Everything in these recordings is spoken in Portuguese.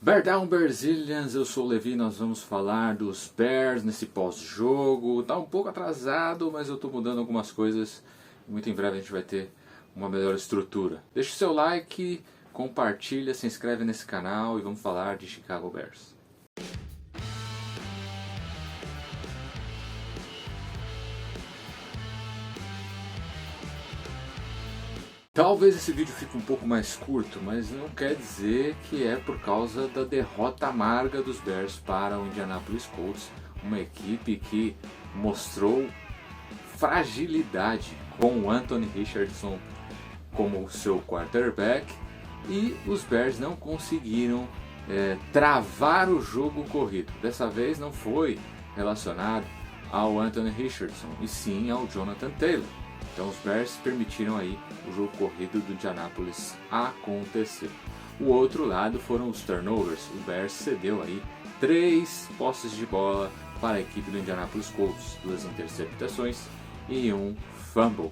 Bear Down Brazilians, eu sou o Levi, nós vamos falar dos Bears nesse pós-jogo. Tá um pouco atrasado, mas eu tô mudando algumas coisas. Muito em breve a gente vai ter uma melhor estrutura. Deixa o seu like, compartilha, se inscreve nesse canal e vamos falar de Chicago Bears. Talvez esse vídeo fique um pouco mais curto, mas não quer dizer que é por causa da derrota amarga dos Bears para o Indianapolis Colts, uma equipe que mostrou fragilidade com o Anthony Richardson como seu quarterback e os Bears não conseguiram travar o jogo corrido. Dessa vez não foi relacionado ao Anthony Richardson e sim ao Jonathan Taylor. Então os Bears permitiram aí o jogo corrido do Indianapolis acontecer. O outro lado foram os turnovers. O Bears cedeu aí 3 posses de bola para a equipe do Indianapolis Colts, 2 interceptações e um fumble.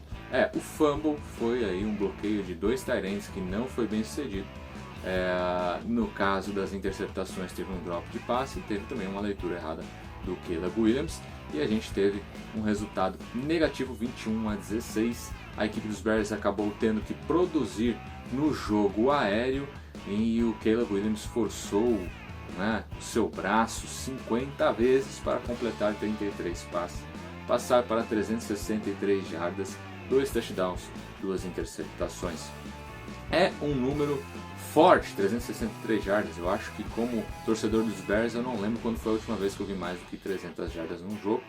O fumble foi aí um bloqueio de 2 tight ends que não foi bem sucedido. No caso das interceptações teve um drop de passe e teve também uma leitura errada do Caleb Williams. E a gente teve um resultado negativo, 21-16. A equipe dos Bears acabou tendo que produzir no jogo aéreo e o Caleb Williams forçou o seu braço 50 vezes para completar 33 passes, passar para 363 jardas, 2 touchdowns, 2 interceptações. É um número forte, 363 jardas. Eu acho que como torcedor dos Bears eu não lembro quando foi a última vez que eu vi mais do que 300 jardas num jogo.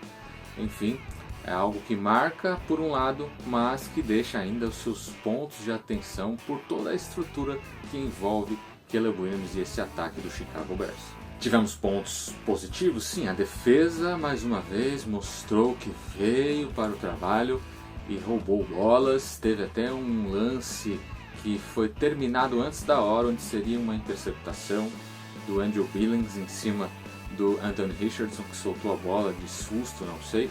Enfim, é algo que marca por um lado, mas que deixa ainda os seus pontos de atenção por toda a estrutura que envolve Caleb Williams e esse ataque do Chicago Bears. Tivemos pontos positivos, sim, a defesa mais uma vez mostrou que veio para o trabalho e roubou bolas. Teve até um lance que foi terminado antes da hora, onde seria uma interceptação do Andrew Billings em cima do Anthony Richardson, que soltou a bola de susto, não sei,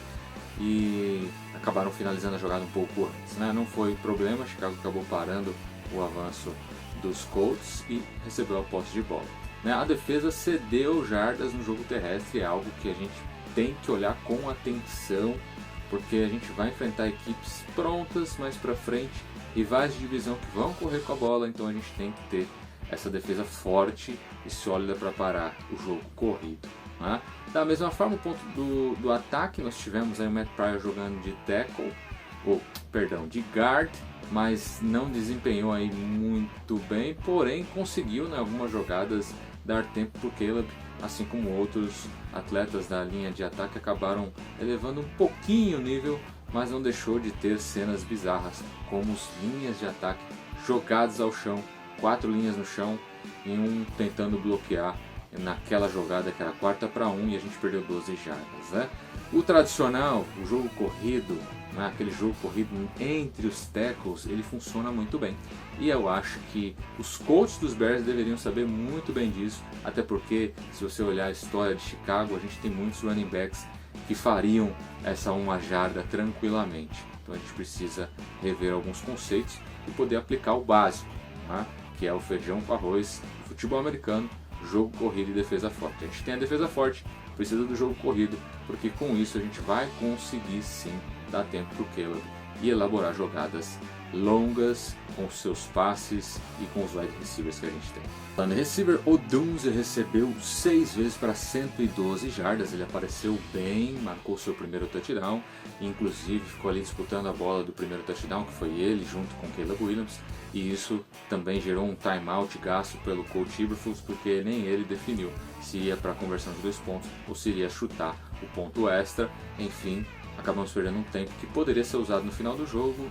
e acabaram finalizando a jogada um pouco antes. Não foi problema, Chicago acabou parando o avanço dos Colts e recebeu a posse de bola. A defesa cedeu jardas no jogo terrestre, é algo que a gente tem que olhar com atenção, porque a gente vai enfrentar equipes prontas mais para frente, rivais de divisão que vão correr com a bola, então a gente tem que ter essa defesa forte e sólida para parar o jogo corrido. Da mesma forma, o ponto do ataque, nós tivemos aí o Matt Pryor jogando de de guard, mas não desempenhou aí muito bem, porém conseguiu em algumas jogadas dar tempo para o Caleb, assim como outros atletas da linha de ataque acabaram elevando um pouquinho o nível, mas não deixou de ter cenas bizarras, como as linhas de ataque jogadas ao chão, 4 linhas no chão e um tentando bloquear naquela jogada que era 4ª para 1 e a gente perdeu 12 jardas. O tradicional, o jogo corrido, aquele jogo corrido entre os tackles, ele funciona muito bem. E eu acho que os coaches dos Bears deveriam saber muito bem disso, até porque se você olhar a história de Chicago, a gente tem muitos running backs que fariam essa 1 jarda tranquilamente. Então a gente precisa rever alguns conceitos e poder aplicar o básico, que é o feijão com arroz, futebol americano, jogo corrido e defesa forte. A gente tem a defesa forte, precisa do jogo corrido, porque com isso a gente vai conseguir sim dar tempo para o Caleb e elaborar jogadas longas com os seus passes e com os wide receivers que a gente tem. Falando em receiver, o Dunze recebeu 6 vezes para 112 jardas, ele apareceu bem, marcou seu primeiro touchdown, inclusive ficou ali disputando a bola do primeiro touchdown, que foi ele junto com Caleb Williams, e isso também gerou um timeout gasto pelo coach Eberflus, porque nem ele definiu se ia para a conversão de 2 pontos ou se iria chutar o ponto extra. Enfim, acabamos perdendo um tempo que poderia ser usado no final do jogo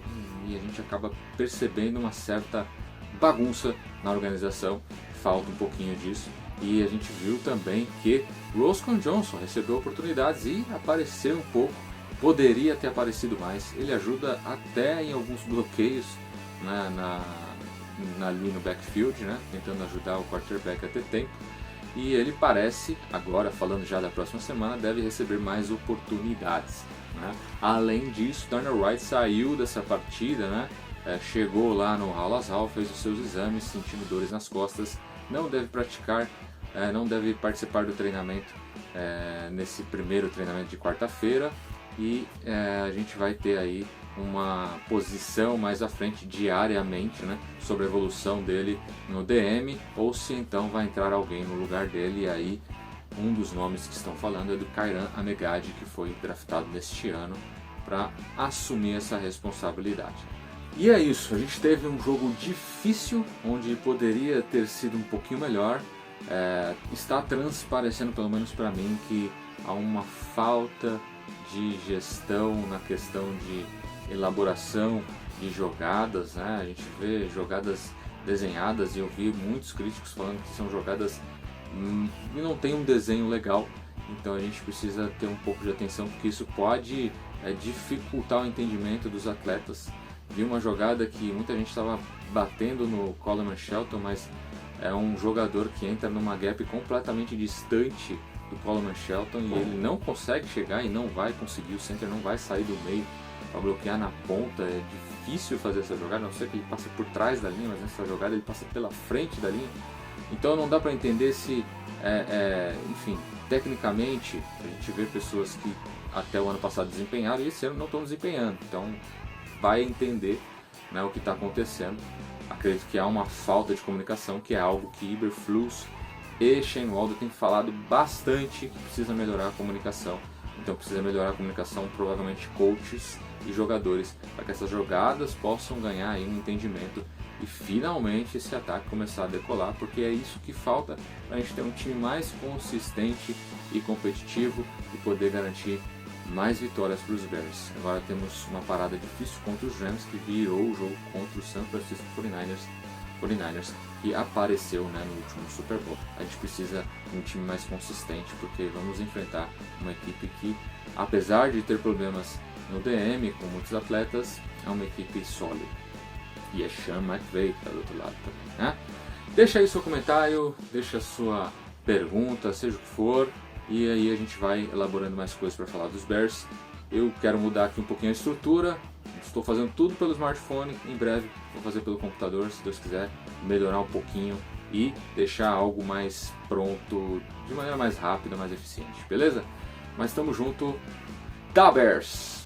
e a gente acaba percebendo uma certa bagunça na organização, falta um pouquinho disso. E a gente viu também que Roscoe Johnson recebeu oportunidades e apareceu um pouco, poderia ter aparecido mais. Ele ajuda até em alguns bloqueios ali no backfield, tentando ajudar o quarterback a ter tempo. E ele parece, agora falando já da próxima semana, deve receber mais oportunidades. Além disso, Turner Wright saiu dessa partida, chegou lá no Halas Hall, fez os seus exames, sentindo dores nas costas, não deve praticar não deve participar do treinamento nesse primeiro treinamento de quarta-feira, e a gente vai ter aí uma posição mais à frente diariamente, né, sobre a evolução dele no DM, ou se então vai entrar alguém no lugar dele. E aí um dos nomes que estão falando é do Kairan Amegadi, que foi draftado neste ano para assumir essa responsabilidade. E é isso, a gente teve um jogo difícil, onde poderia ter sido um pouquinho melhor. Está transparecendo, pelo menos para mim, que há uma falta de gestão na questão de elaboração de jogadas, né? A gente vê jogadas desenhadas e eu vi muitos críticos falando que são jogadas e não tem um desenho legal. Então a gente precisa ter um pouco de atenção, porque isso pode dificultar o entendimento dos atletas. Vi uma jogada que muita gente estava batendo no Coleman Shelton, mas é um jogador que entra numa gap completamente distante do Coleman Shelton e ele não consegue chegar e não vai conseguir, o center não vai sair do meio para bloquear na ponta. É difícil fazer essa jogada, a não ser que ele passe por trás da linha, mas nessa jogada ele passa pela frente da linha. Então não dá para entender se, enfim, tecnicamente a gente vê pessoas que até o ano passado desempenharam e esse ano não estão desempenhando. Então vai entender, né, o que está acontecendo. Acredito que há uma falta de comunicação, que é algo que Eberflus e Shane Walder têm falado bastante, que precisa melhorar a comunicação. Então precisa melhorar a comunicação, provavelmente coaches e jogadores, para que essas jogadas possam ganhar aí um entendimento e finalmente esse ataque começar a decolar, porque é isso que falta para a gente ter um time mais consistente e competitivo e poder garantir mais vitórias para os Bears. Agora temos uma parada difícil contra os Rams, que virou o jogo contra o San Francisco 49ers, que apareceu, né, no último Super Bowl. A gente precisa de um time mais consistente, porque vamos enfrentar uma equipe que, apesar de ter problemas no DM com muitos atletas, é uma equipe sólida. E é Sean McVay que está do outro lado também, né? Deixa aí seu comentário, deixa a sua pergunta, seja o que for, e aí a gente vai elaborando mais coisas para falar dos Bears. Eu quero mudar aqui um pouquinho a estrutura, estou fazendo tudo pelo smartphone, em breve vou fazer pelo computador, se Deus quiser, melhorar um pouquinho e deixar algo mais pronto, de maneira mais rápida, mais eficiente, beleza? Mas estamos junto, da Bears!